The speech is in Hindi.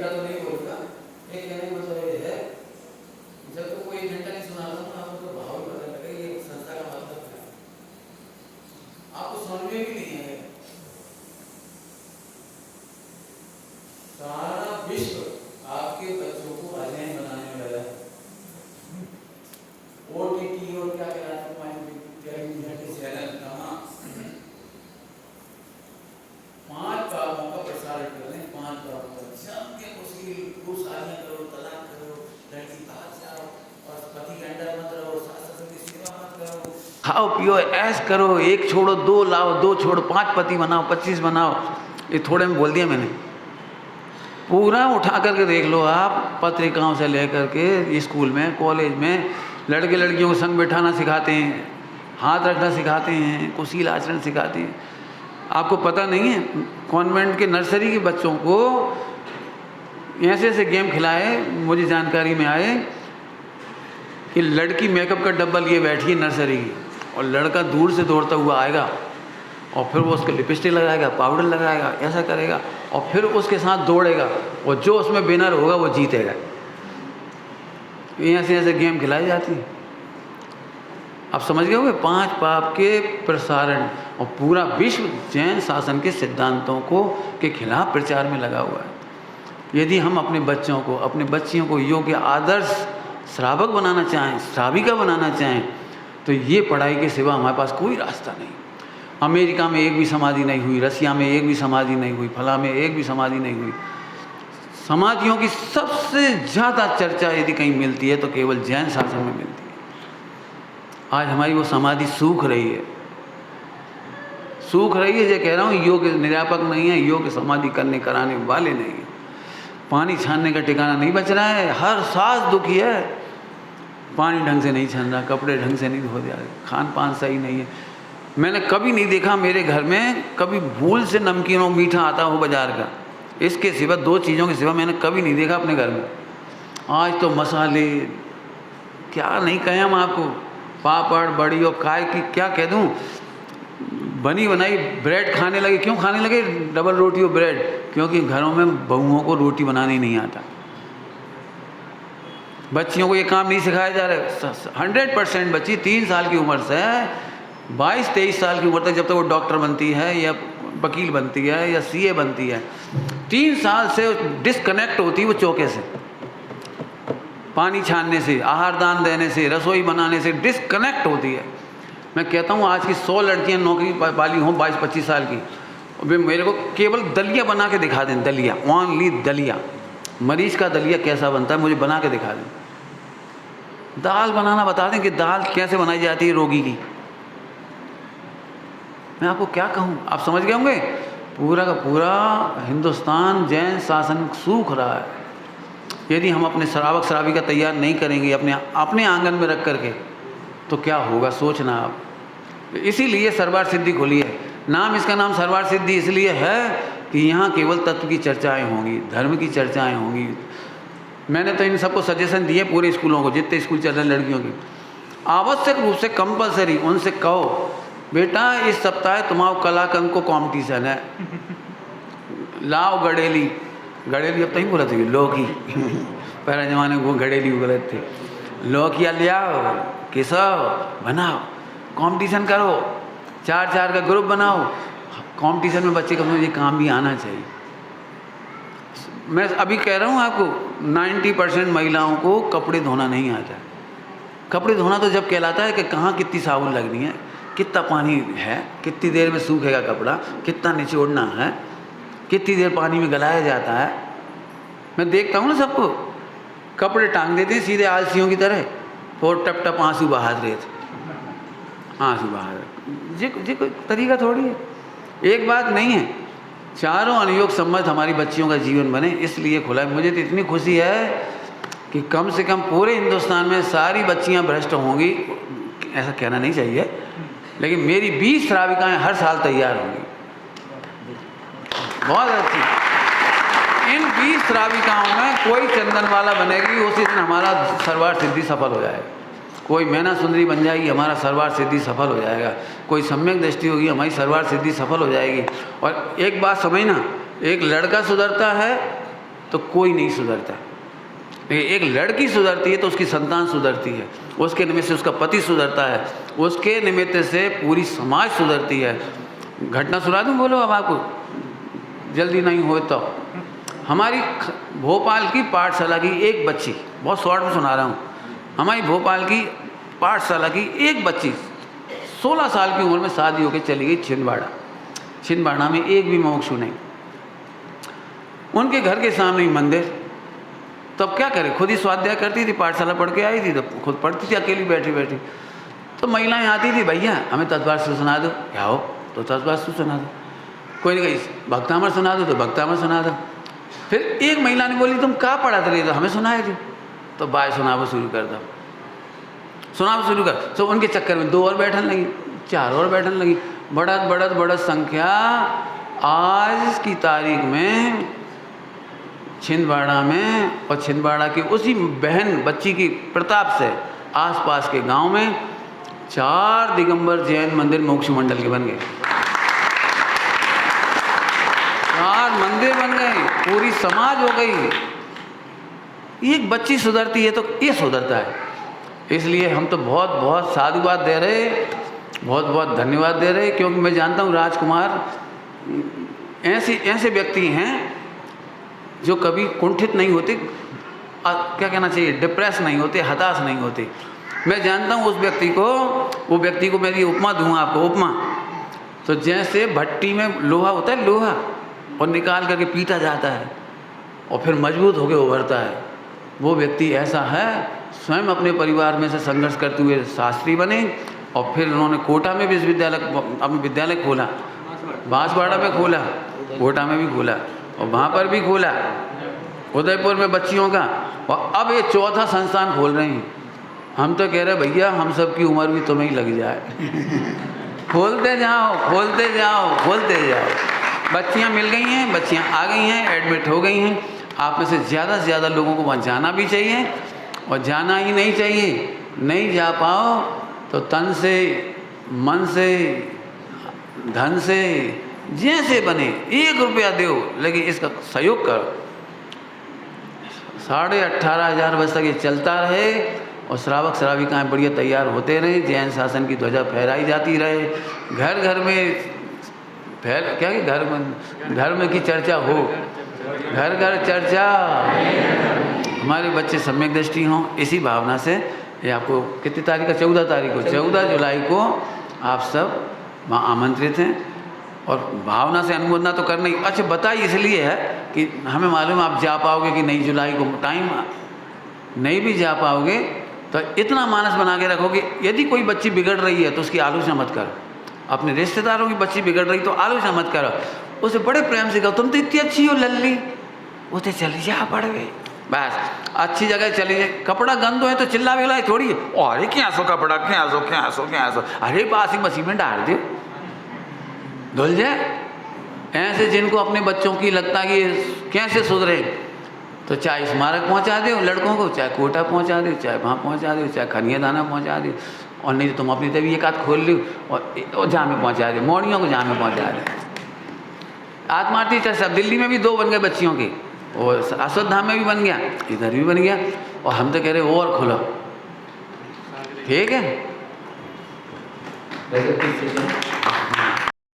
का तो नहीं बोलूँगा, ये कहने का मतलब ये है जब तुम कोई घंटा नहीं सुना रहा तो आपको तो भाव पता लगे ये संस्था का मतलब क्या है, आपको समझ में भी नहीं है। सारा विश्व आपके बच्चों को अध्ययन बनाने में लगा है। OTT और क्या कहलाता है चैनल कहाँ 5 पापों का प्रसारण कर रहे हैं, 5 पापों का जम के उसकी शादियां करो, तलाक करो, लड़की बाहर जाओ और पति के अंडर मत रहो, सास ससुर की सेवा मत करो, खाओ पियो ऐश करो, 1 छोड़ो 2 लाओ, 2 छोड़ो 5 पति बनाओ, 25 बनाओ। ये थोड़े में बोल दिया मैंने, पूरा उठा करके देख लो आप। पत्रिकाओं से लेकर के स्कूल में कॉलेज में लड़के लड़कियों को संग बैठाना सिखाते हैं, हाथ रखना सिखाते हैं, कुशील आचरण सिखाते हैं। आपको पता नहीं है कॉन्वेंट के नर्सरी के बच्चों को ऐसे ऐसे गेम खिलाए, मुझे जानकारी में आए कि लड़की मेकअप का डब्बा लिए बैठी है नर्सरी की और लड़का दूर से दौड़ता हुआ आएगा और फिर वो उसको लिपस्टिक लगाएगा, पाउडर लगाएगा, ऐसा करेगा और फिर उसके साथ दौड़ेगा और जो उसमें विनर होगा वो जीतेगा। ऐसे ऐसे गेम खिलाई जाती है। आप समझ गए होंगे 5 पाप के प्रसारण, और पूरा विश्व जैन शासन के सिद्धांतों को के खिलाफ प्रचार में लगा हुआ है। यदि हम अपने बच्चों को, अपने बच्चियों को योग्य आदर्श श्रावक बनाना चाहें, श्राविका बनाना चाहें, तो ये पढ़ाई के सिवा हमारे पास कोई रास्ता नहीं। अमेरिका में एक भी समाधि नहीं हुई, रसिया में एक भी समाधि नहीं हुई, फला में एक भी समाधि नहीं हुई। समाधियों की सबसे ज़्यादा चर्चा यदि कहीं मिलती है तो केवल जैन शासन में मिलती है। आज हमारी वो समाधि सूख रही है, सूख रही है। ये कह रहा हूँ, योग निरापक नहीं है, योग समाधि करने कराने वाले नहीं है। पानी छानने का ठिकाना नहीं बच रहा है, हर सांस दुखी है। पानी ढंग से नहीं छान रहा, कपड़े ढंग से नहीं धो रहा, खान पान सही नहीं है। मैंने कभी नहीं देखा मेरे घर में कभी भूल से नमकीन और मीठा आता हो बाजार का, इसके सिवा 2 चीज़ों के सिवा मैंने कभी नहीं देखा अपने घर में। आज तो मसाले क्या नहीं कहें हम आपको, पापड़ बड़ी और काय की क्या कह दूँ, बनी बनाई ब्रेड खाने लगे। क्यों खाने लगे डबल रोटी और ब्रेड? क्योंकि घरों में बहुओं को रोटी बनानी नहीं आता। बच्चियों को ये काम नहीं सिखाया जा रहा। 100% बच्ची 3 साल की उम्र से 22-23 साल की उम्र तक, जब तक वो डॉक्टर बनती है या वकील बनती है या CA बनती है, 3 साल से डिस्कनेक्ट होती है वो चौके से, पानी छानने से, आहार दान देने से, रसोई बनाने से डिस्कनेक्ट होती है। मैं कहता हूँ आज की 100 लड़कियाँ नौकरी वाली हों 22-25 साल की, वे मेरे को केवल दलिया बना के दिखा दें, दलिया, ओनली दलिया, मरीज का दलिया कैसा बनता है मुझे बना के दिखा दें। दाल बनाना बता दें कि दाल कैसे बनाई जाती है रोगी की। मैं आपको क्या कहूँ, आप समझ गए होंगे। पूरा का पूरा हिंदुस्तान जैन शासन सूख रहा है। यदि हम अपने श्रावक श्राविका तैयार नहीं करेंगे अपने आंगन में रख करके, तो क्या होगा सोचना आप। इसीलिए सरवार सिद्धि खोली है। नाम इसका नाम सरवार सिद्धि इसलिए है कि यहाँ केवल तत्व की चर्चाएं होंगी, धर्म की चर्चाएं होंगी। मैंने तो इन सबको सजेशन दिए पूरे स्कूलों को, जितने स्कूल चल रहे हैं लड़कियों की, आवश्यक रूप से कंपलसरी उनसे कहो, बेटा इस सप्ताह तुम्हारा कलाकंद को कॉम्पिटिशन है, लाओ गड़ेली, गड़ेली अब तो ही बोला था लौकी पहले ज़माने में वो गड़ेली गलत थे, लौकिया ले आओ, केसव बनाओ, कंपटीशन करो, 4-4 का ग्रुप बनाओ। कंपटीशन में बच्चे को ये काम भी आना चाहिए। मैं अभी कह रहा हूँ आपको, 90% महिलाओं को कपड़े धोना नहीं आता। कपड़े धोना तो जब कहलाता है कि कहाँ कितनी साबुन लगनी है, कितना पानी है, कितनी देर में सूखेगा कपड़ा, कितना निचोड़ना है, कितनी देर पानी में गलाया जाता है। मैं देखता हूँ ना सबको, कपड़े टांग देते हैं सीधे आलसियों की तरह, और टप टप आंसू बहा रहे थे, आंसू बहा रहे। जी कोई तरीका थोड़ी है। एक बात नहीं है, चारों अनुयोग सम्मत हमारी बच्चियों का जीवन बने इसलिए खुला है। मुझे तो इतनी खुशी है कि कम से कम पूरे हिंदुस्तान में सारी बच्चियां भ्रष्ट होंगी, ऐसा कहना नहीं चाहिए, लेकिन मेरी 20 श्राविकाएँ हर साल तैयार होंगी, बहुत अच्छी। इन 20 श्राविकाओं में कोई चंदनवाला बनेगी, उसी दिन हमारा सरवार सिद्धि सफल हो जाएगा। कोई मैना सुंदरी बन जाएगी, हमारा सरवार सिद्धि सफल हो जाएगा। कोई सम्यक दृष्टि होगी, हमारी सरवार सिद्धि सफल हो जाएगी। और एक बात समझना, एक लड़का सुधरता है तो कोई नहीं सुधरता। एक लड़की सुधरती है तो उसकी संतान सुधरती है, उसके निमित्त से उसका पति सुधरता है, उसके निमित्त से पूरी समाज सुधरती है। घटना सुना दूँ? बोलो अब आपको, जल्दी नहीं हो तो। हमारी भोपाल की पाठशाला की एक बच्ची, बहुत शॉर्ट में सुना रहा हूँ, हमारी भोपाल की पाठशाला की एक बच्ची 16 साल की उम्र में शादी होकर चली गई छिंदवाड़ा। छिंदवाड़ा में एक भी मुमुक्षु नहीं, उनके घर के सामने ही मंदिर। तब क्या करे, खुद ही स्वाध्याय करती थी, पाठशाला पढ़ के आई थी, तो खुद पढ़ती थी अकेली बैठी बैठी। तो महिलाएं आती थी, भैया हमें तत्वार से सुना दो, क्या हो तो तत्वार से सुना दो, कोई नहीं कही भक्तामर सुना दो तो भक्तामर सुना दो। फिर एक महिला ने बोली तुम क्या पढ़ाते रही, तो हमें सुनाए थे, तो बाय सुनावो शुरू कर दो, सुनावो शुरू कर। तो उनके चक्कर में 2 और बैठन लगी, 4 और बैठन लगी, बढ़त संख्या आज की तारीख में छिंदवाड़ा में, और छिंदवाड़ा की उसी बहन बच्ची की प्रताप से आसपास के गांव में 4 दिगंबर जैन मंदिर मोक्ष मंडल के बन गए। 4 मंदिर बन गए, पूरी समाज हो गई। एक बच्ची सुधरती है तो ये सुधरता है। इसलिए हम तो बहुत बहुत साधुवाद दे रहे, बहुत बहुत धन्यवाद दे रहे, क्योंकि मैं जानता हूँ राजकुमार ऐसे व्यक्ति हैं जो कभी कुंठित नहीं होते, क्या कहना चाहिए, डिप्रेस नहीं होते, हताश नहीं होते। मैं जानता हूँ उस व्यक्ति को, वो व्यक्ति को मेरी उपमा दूंगा आपको, उपमा। तो जैसे भट्टी में लोहा होता है, लोहा, और निकाल करके पीटा जाता है और फिर मजबूत होकर उभरता है, वो व्यक्ति ऐसा है। स्वयं अपने परिवार में से संघर्ष करते हुए शास्त्री बने, और फिर उन्होंने कोटा में विश्वविद्यालय, अपना विद्यालय खोला, बांसवाड़ा में खोला, कोटा में भी खोला, और वहाँ पर भी खोला, उदयपुर में बच्चियों का, और अब ये 4था संस्थान खोल रहे हैं। हम तो कह रहे भैया हम सब की उम्र भी तुम्हें ही लग जाए। खोलते जाओ, खोलते जाओ, खोलते जाओ। बच्चियाँ मिल गई हैं, बच्चियाँ आ गई हैं, एडमिट हो गई हैं। आप में से ज़्यादा लोगों को वहाँ जाना भी चाहिए, और जाना ही नहीं चाहिए। नहीं जा पाओ तो तन से, मन से, धन से, जैसे बने 1 रुपया दो, लेकिन इसका सहयोग करो। 18,500 वर्ष तक ये चलता रहे, और श्रावक श्राविकाएँ बढ़िया तैयार होते रहे, जैन शासन की ध्वजा फहराई जाती रहे, घर घर में क्या कि घर में की चर्चा हो, घर घर चर्चा, हमारे बच्चे सम्यक दृष्टि हों। इसी भावना से ये आपको कितनी तारीख का, 14 तारीख को, 14 जुलाई को आप सब वहाँ आमंत्रित हैं, और भावना से अनुमोदना तो करना ही। अच्छा बताइए, इसलिए है कि हमें मालूम आप जा पाओगे कि नहीं, जुलाई को टाइम नहीं भी जा पाओगे तो इतना मानस बना के रखो कि यदि कोई बच्ची बिगड़ रही है तो उसकी आलोचना मत करो। अपने रिश्तेदारों की बच्ची बिगड़ रही तो आलोचना मत करो, उसे बड़े प्रेम से कहो तुम तो इतनी अच्छी हो लल्ली, वो तो चली जा पड़वे, बस अच्छी जगह चली जाए। कपड़ा गंदो है तो चिल्ला विल्ला थोड़ी, अरे क्या सो कपड़ा, क्या सो, अरे बासी मशीन में डाल दो, धुल जाए। ऐसे जिनको अपने बच्चों की लगता है कि कैसे सुधरे, तो चाहे स्मारक पहुंचा दो लड़कों को, चाहे कोटा पहुंचा दो, चाहे वहाँ पहुंचा दो, चाहे खनिया दाना पहुंचा दो, और नहीं तो तुम अपनी तभी एक आध खोल लो और जहाँ में पहुंचा दो, मोड़ियों को जहाँ में पहुंचा दो। आत्मार्थी चर्चा दिल्ली में भी 2 बन गए बच्चियों के, और अश्वत्थधाम में भी बन गया, इधर भी बन गया, और हम तो कह रहे और खोलो, ठीक है।